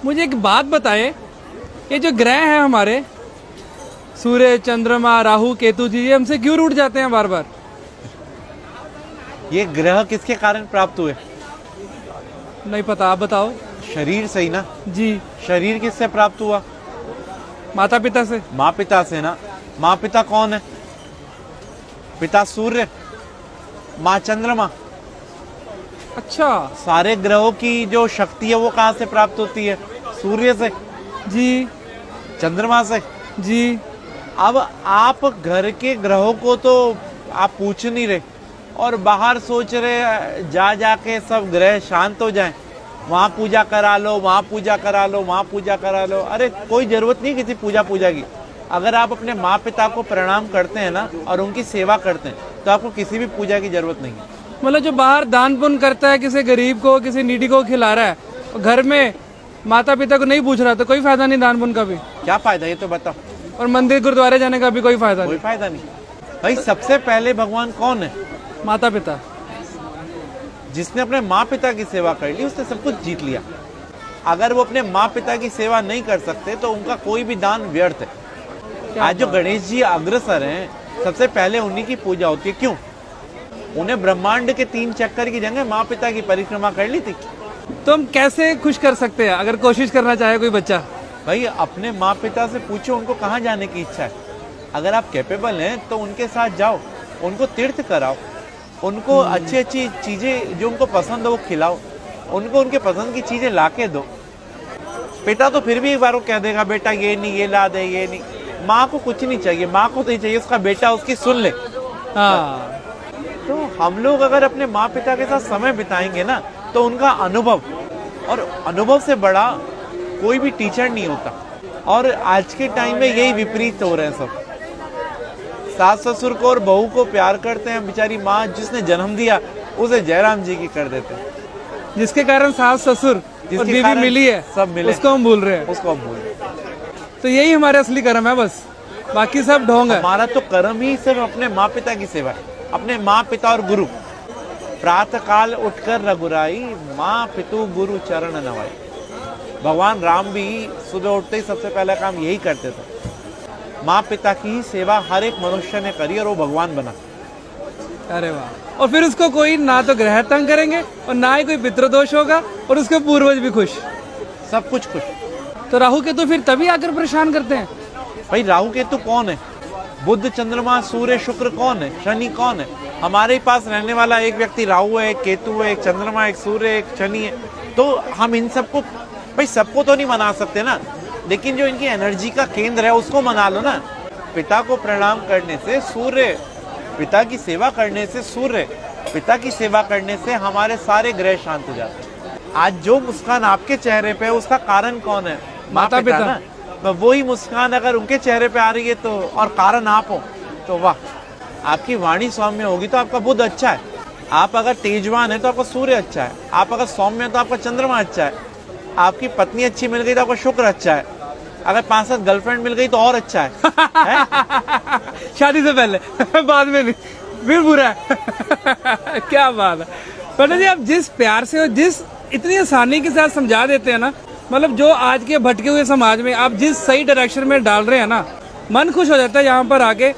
मुझे एक बात बताएं, ये जो ग्रह हैं हमारे सूर्य, चंद्रमा, राहु, केतु जी, ये हमसे क्यों रूठ जाते हैं बार बार? ये ग्रह किसके कारण प्राप्त हुए? नहीं पता, आप बताओ। शरीर से ही ना। जी। शरीर किससे प्राप्त हुआ? माता पिता से। माँ पिता से ना। माँ पिता कौन है? पिता सूर्य, माँ चंद्रमा। अच्छा। सारे ग्रहों की जो शक्ति है वो कहाँ से प्राप्त होती है? सूर्य से। जी। चंद्रमा से। जी। अब आप घर के ग्रहों को तो आप पूछ नहीं रहे और बाहर सोच रहे जा जाके सब ग्रह शांत हो जाएं, वहाँ पूजा करा लो, वहाँ पूजा करा लो, वहाँ पूजा करा लो। अरे कोई जरूरत नहीं किसी पूजा की। अगर आप अपने माँ पिता को प्रणाम करते हैं ना और उनकी सेवा करते हैं तो आपको किसी भी पूजा की जरूरत नहीं है। मतलब जो बाहर दान पुण्य करता है, किसी गरीब को, किसी नीडी को खिला रहा है, और घर में माता पिता को नहीं पूछ रहा, तो कोई फायदा नहीं दान पुण्य का भी। क्या फायदा ये तो बताओ। और मंदिर गुरुद्वारे जाने का भी कोई फायदा कोई फायदा नहीं। भाई सबसे पहले भगवान कौन है? माता पिता। जिसने अपने माँ पिता की सेवा कर ली उसने सब कुछ जीत लिया। अगर वो अपने माँ पिता की सेवा नहीं कर सकते तो उनका कोई भी दान व्यर्थ है। आज जो गणेश जी अग्रसर हैं, सबसे पहले उन्हीं की पूजा होती है। क्यों? उन्हें ब्रह्मांड के 3 चक्कर की जगह माँ पिता की परिक्रमा कर ली थी। तो हम कैसे खुश कर सकते हैं अगर कोशिश करना चाहे कोई बच्चा? भाई अपने माँ पिता से पूछो उनको कहाँ जाने की इच्छा है। अगर आप कैपेबल हैं तो उनके साथ जाओ, उनको तीर्थ कराओ, उनको अच्छी अच्छी चीजें जो उनको पसंद हो वो खिलाओ, उनको उनके पसंद की चीजें ला के दो। बेटा तो फिर भी एक बार वो कह देगा बेटा ये नहीं, ये ला दे, ये नहीं। माँ को कुछ नहीं चाहिए, माँ को तो नहीं चाहिए उसका बेटा उसकी सुन ले। हाँ। तो हम लोग अगर अपने माँ पिता के साथ समय बिताएंगे ना तो उनका अनुभव, और अनुभव से बड़ा कोई भी टीचर नहीं होता। और आज के टाइम में यही विपरीत हो रहे हैं सब। सास ससुर को और बहू को प्यार करते हैं, बेचारी माँ जिसने जन्म दिया उसे जयराम जी की कर देते हैं। जिसके कारण सास ससुर और बीवी मिली है, सब मिले, उसको हम भूल रहे हैं। उसको हम भूल रहे हैं। तो यही हमारे असली कर्म है, बस बाकी सब ढोंग है। हमारा तो कर्म ही सिर्फ अपने माँ पिता की सेवा है, अपने माँ पिता और गुरु। प्रातः काल उठकर रघुराई, माँ पितु गुरु चरण नवाई। भगवान राम भी सुबह उठते ही सबसे पहला काम यही करते थे। माँ पिता की ही सेवा हर एक मनुष्य ने करी और वो भगवान बना। अरे वाह। और फिर उसको कोई ना तो ग्रह तंग करेंगे और ना ही कोई पितृदोष होगा और उसके पूर्वज भी खुश, सब कुछ खुश। तो राहु केतु फिर तभी आकर परेशान करते हैं। भाई राहु केतु कौन है? बुध, चंद्रमा, सूर्य, शुक्र कौन है? शनि कौन है? हमारे पास रहने वाला एक व्यक्ति राहु है, एक केतु है, एक चंद्रमा, एक सूर्य, एक शनि है। तो हम इन सबको, भाई सबको तो नहीं मना सकते ना, लेकिन जो इनकी एनर्जी का केंद्र है उसको मना लो ना। पिता को प्रणाम करने से सूर्य, पिता की सेवा करने से सूर्य, पिता की सेवा करने से हमारे सारे ग्रह शांत हो जाते हैं। आज जो मुस्कान आपके चेहरे पे है उसका कारण कौन है? माता पिता ना। तो वही मुस्कान अगर उनके चेहरे पे आ रही है तो, और कारण आप हो, तो वाह। आपकी वाणी सौम्य होगी तो आपका बुध अच्छा है। आप अगर तेजवान है तो आपका सूर्य अच्छा है। आप अगर सौम्य है तो आपका चंद्रमा अच्छा है। आपकी पत्नी अच्छी मिल गई तो आपका शुक्र अच्छा है। अगर 5-7 गर्लफ्रेंड मिल गई तो और अच्छा है, है? शादी से पहले बाद में नहीं, फिर बुरा है। क्या बात है पंडित जी, आप जिस प्यार से और जिस इतनी आसानी के साथ समझा देते हैं ना, मतलब जो आज के भटके हुए समाज में आप जिस सही डायरेक्शन में डाल रहे हैं ना, मन खुश हो जाता है यहाँ पर आके।